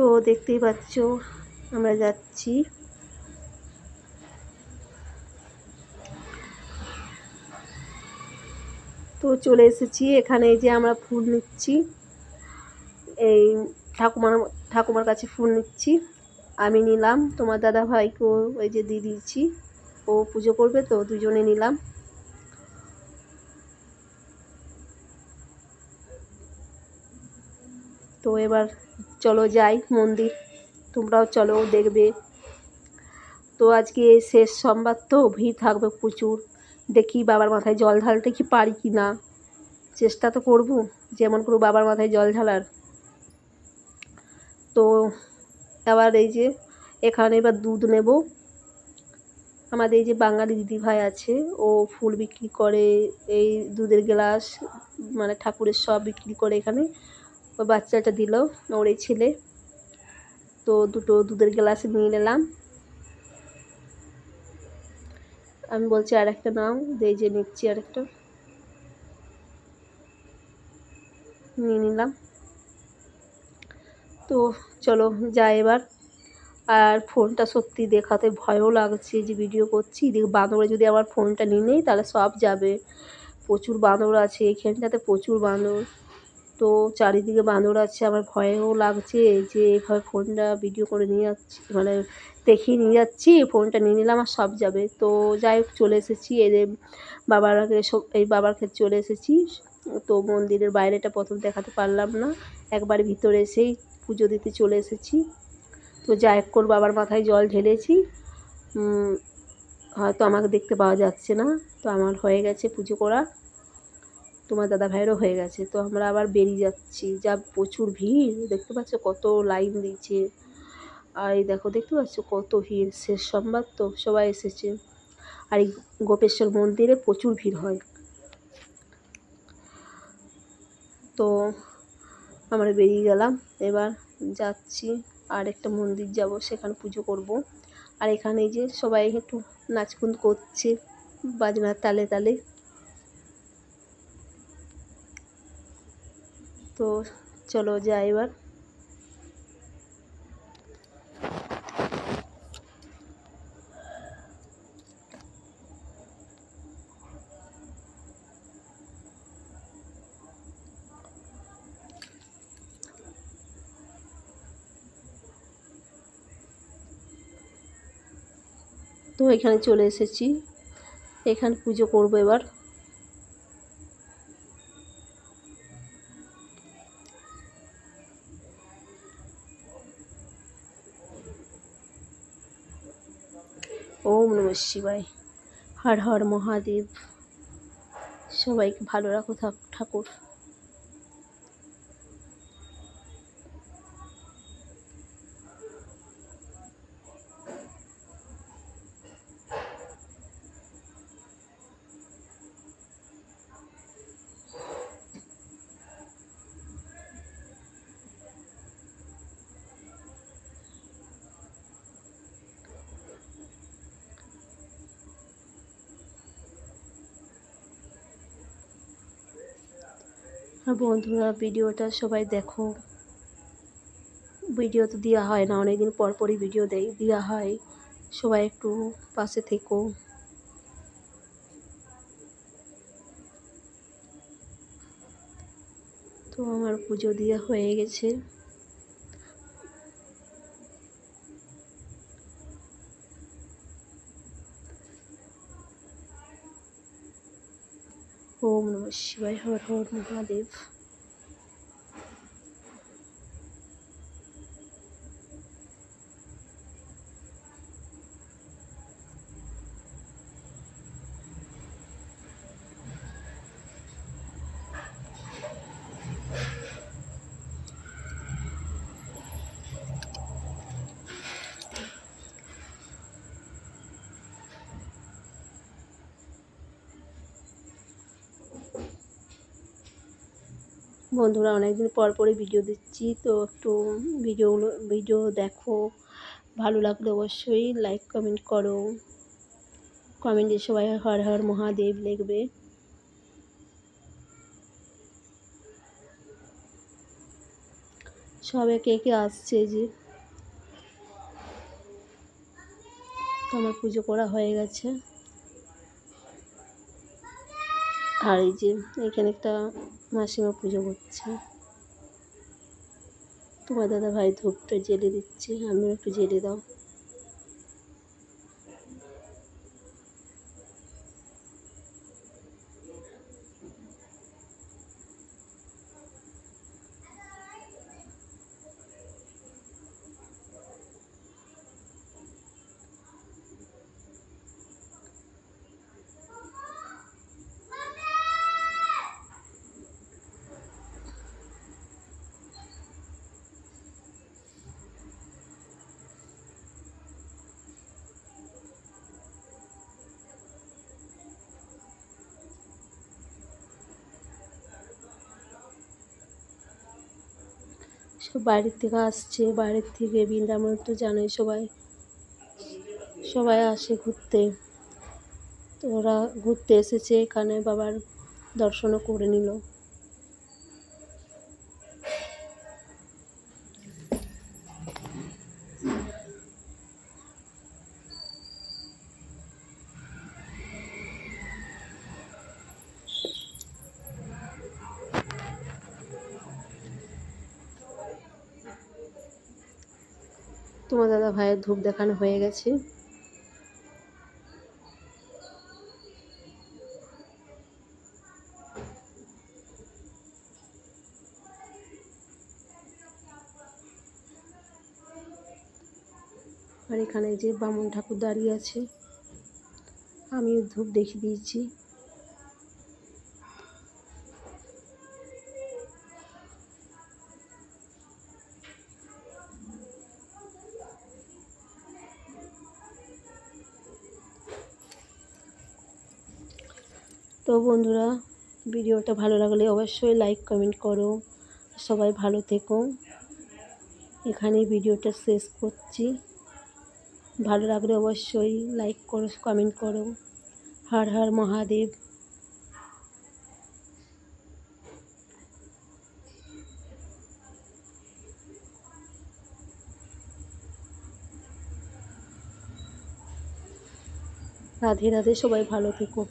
তো দেখতেই পাচ্ছ আমরা যাচ্ছি। তো চলে এসেছি এখানে, যে আমরা ফুল নিচ্ছি, এই ঠাকুমার কাছে ফুল নিচ্ছি। আমি নিলাম, তোমার দাদা ভাইকেও ওই যে দিয়ে দিয়েছি, ও পুজো করবে তো দুজনে নিলাম। তো এবার চলো যাই মন্দির, তোমরাও চলো দেখবে। তো আজকে শেষ সোমবার তো ভিড় থাকবে প্রচুর, দেখি বাবার মাথায় জল ঢালতে কি পারি কি না, চেষ্টা তো করবো যেমন করে বাবার মাথায় জল ঢালার। তো আবার এই যে এখানে এবার দুধ নেব। আমাদের এই যে বাঙালি দিদিভাই আছে, ও ফুল বিক্রি করে, এই দুধের গ্লাস মানে ঠাকুরের সব বিক্রি করে এখানে। ও বাচ্চাটা দিল, ওর এই ছেলে। তো দুটো দুধের গ্লাস নিয়ে নিলাম। আমি বলছি আর একটা নাও, এই যে নিচ্ছি আরেকটা, নিয়ে নিলাম। তো চলো যাই এবার। আর ফোনটা সত্যি দেখাতে ভয়ও লাগছে যে ভিডিও করছি, এদিকে বাঁদরে যদি আমার ফোনটা নিয়ে নেই তাহলে সব যাবে। প্রচুর বাঁদর আছে এখানটাতে, প্রচুর বাঁদর। তো চারিদিকে বাঁদর আছে, আমার ভয়ও লাগছে যে এভাবে ফোনটা ভিডিও করে নিয়ে যাচ্ছি, মানে দেখিয়ে নিয়ে যাচ্ছি, ফোনটা নিয়ে নিলাম আর সব যাবে। তো যাই হোক চলে এসেছি, এদের বাবার ক্ষেত্রে চলে এসেছি। তো মন্দিরের বাইরেটা প্রথম দেখাতে পারলাম না, একবার ভিতরে এসেই পুজো দিতে চলে এসেছি। তো যাই হোক করে বাবার মাথায় জল ঢেলেছি। হয়তো আমাকে দেখতে পাওয়া যাচ্ছে না, তো আমার হয়ে গেছে পুজো করা, তোমার দাদা ভাইয়েরও হয়ে গেছে। তো আমরা আবার বেরিয়ে যাচ্ছি, যা প্রচুর ভিড়, দেখতে পাচ্ছ কত লাইন দিয়েছে। আর এই দেখো, দেখতে পাচ্ছ কত ভিড়, শেষ সোমবার তো সবাই এসেছে। আর এই গোপেশ্বর মন্দিরে প্রচুর ভিড় হয়। তো আমরা বেরিয়ে গেলাম, এবার যাচ্ছি আর একটা মন্দির যাব, সেখানে পুজো করব। আর এখানে যে সবাই একটু নাচকুন করছে বাজনার তালে তালে। তো চলো যাই এবার। তো এখানে চলে এসেছি, এখানে পুজো করব এবার। ওম নমঃ শিবায়, হর হর মহাদেব। সবাইকে ভালো রাখো ঠাকুর। আর বন্ধুরা ভিডিওটা সবাই দেখো, ভিডিও তো দেওয়া হয় না, অনেকদিন পর পরই ভিডিও দেওয়া হয়, সবাই একটু পাশে থেকো। তো আমার পুজো দেওয়া হয়ে গেছে। ওম নমঃ শিবায়, হর হর মহাদেব। বন্ধুরা অনেকদিন পর পরই ভিডিও দিচ্ছি, তো একটু ভিডিও দেখো, ভালো লাগলে অবশ্যই লাইক কমেন্ট করো। কমেন্টে সবাই হর হর মহাদেব লিখবে। সবে কে কে আসছে যে। তো আমার পুজো করা হয়ে গেছে। আর এই যে এখানে একটা মাসিমা পুজো করছে। তোমার দাদা ভাই ধূপটা জ্বেলে দিচ্ছে, আমিও একটু জ্বেলে দাও। সব বাইরের থেকে আসছে, বাইরের থেকে বৃন্দাবন তো জানোই সবাই সবাই আসে ঘুরতে। তো ওরা ঘুরতে এসেছে, এখানে বাবার দর্শনও করে নিল। তোমার দাদা ভাইয়ের ধূপ দেখানো হয়ে গেছে। আর এখানে যে বামুন ঠাকুর দাঁড়িয়ে আছে, আমিও ধূপ দেখিয়ে দিয়েছি। তো বন্ধুরা, ভিডিওটা ভালো লাগলে অবশ্যই লাইক কমেন্ট করো। সবাই ভালো থেকো। এখানেই ভিডিওটা শেষ করছি। ভালো লাগলে অবশ্যই লাইক করো, কমেন্ট করো। হর হর মহাদেব। রাধে রাধে, সবাই ভালো থেকো।